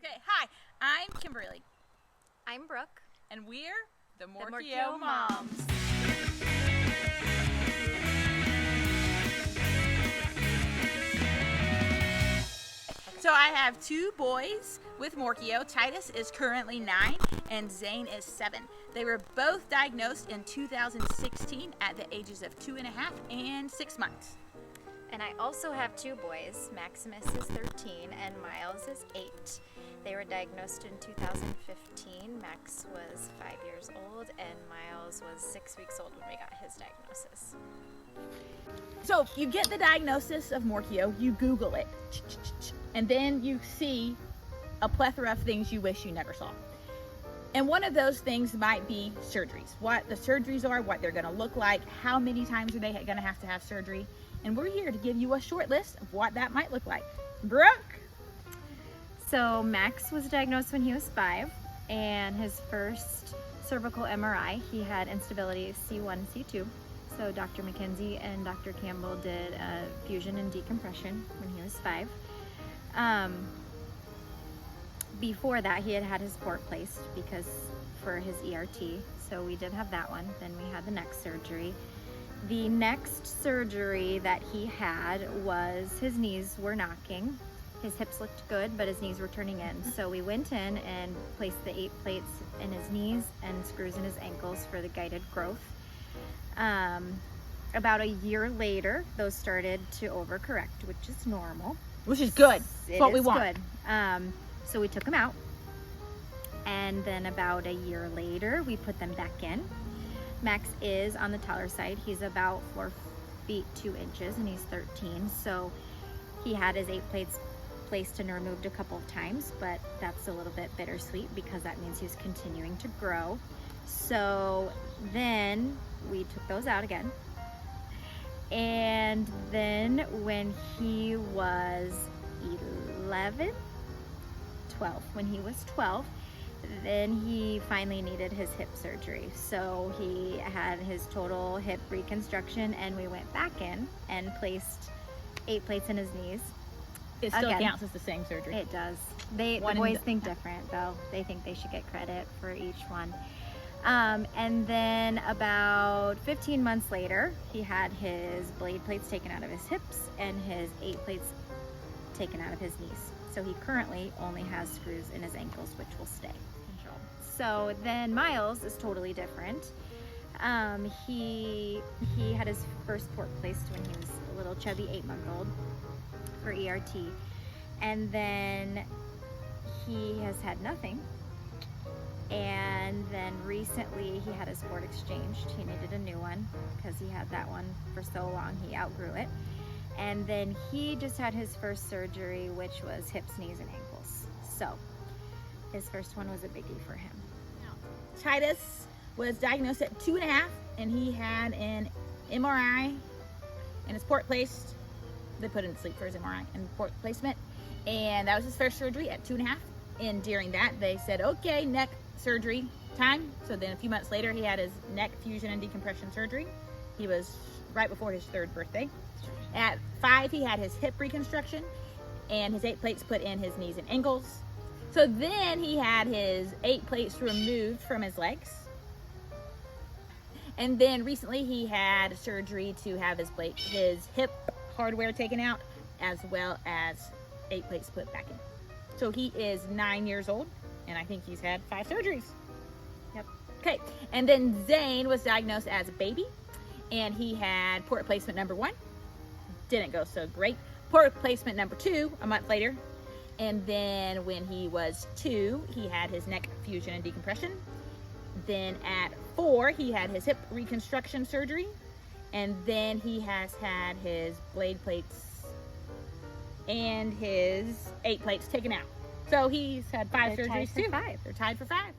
Okay, hi, I'm Kimberly, I'm Brooke. and we're the Morquio Morquio Moms. So I have two boys with Morquio. Titus is currently 9 and Zane is 7. They were both diagnosed in 2016 at the ages of 2.5 and 6 months. And I also have two boys. Maximus is 13 and Miles is 8. They were diagnosed in 2015. Max was 5 years old and Miles was 6 weeks old when we got his diagnosis. So you get the diagnosis of Morquio, you Google it, and then you see a plethora of things you wish you never saw. And one of those things might be surgeries. What the surgeries are, what they're going to look like, how many times are they going to have surgery. And we're here to give you a short list of what that might look like. Brooke? So Max was diagnosed when he was 5, and his first cervical MRI, he had instability C1, C2. So Dr. McKenzie and Dr. Campbell did a fusion and decompression when he was 5. Before that, he had his port placed because for his ERT. So we did have that one. Then we had the next surgery. The next surgery that he had was his knees were knocking. His hips looked good, but his knees were turning in. So we went in and placed the 8 plates in his knees and screws in his ankles for the guided growth. About a year later, those started to overcorrect, which is normal. Which is good. It's what we want. Good. So we took them out. And then about a year later, we put them back in. Max is on the taller side. He's about 4 feet 2 inches and he's 13. So he had his 8 plates placed and removed a couple of times, but that's a little bit bittersweet because that means he's continuing to grow. So then we took those out again. And then when he was 12, when he was 12, then he finally needed his hip surgery. So he had his total hip reconstruction and we went back in and placed 8 plates in his knees. It still counts as the same surgery. It does. The boys think different though. They think they should get credit for each one. And then about 15 months later, he had his blade plates taken out of his hips and his 8 plates taken out of his knees. So he currently only has screws in his ankles, which will stay. So then Miles is totally different. He had his first port placed when he was a little chubby 8-month-old for ERT. And then he has had nothing. And then recently he had his port exchanged. He needed a new one because he had that one for so long he outgrew it. And then he just had his first surgery, which was hips, knees, and ankles. So his first one was a biggie for him. Titus was diagnosed at 2.5 and he had an MRI and his port placed. They put him to sleep for his MRI and port placement. And that was his first surgery at 2.5. And during that, they said, okay, neck surgery time. So then a few months later, he had his neck fusion and decompression surgery. He was right before his 3rd birthday. At 5, he had his hip reconstruction and his 8 plates put in his knees and ankles. So then he had his 8 plates removed from his legs. And then recently he had surgery to have his hip hardware taken out as well as 8 plates put back in. So he is 9 years old and I think he's had 5 surgeries. Yep. Okay, and then Zane was diagnosed as a baby and he had port placement number 1. Didn't go so great. Port placement number 2 a month later. And then when he was 2, he had his neck fusion and decompression. Then at 4, he had his hip reconstruction surgery. And then he has had his blade plates and his 8 plates taken out. So he's had 5 surgeries too. They're tied for 5. They're tied for 5.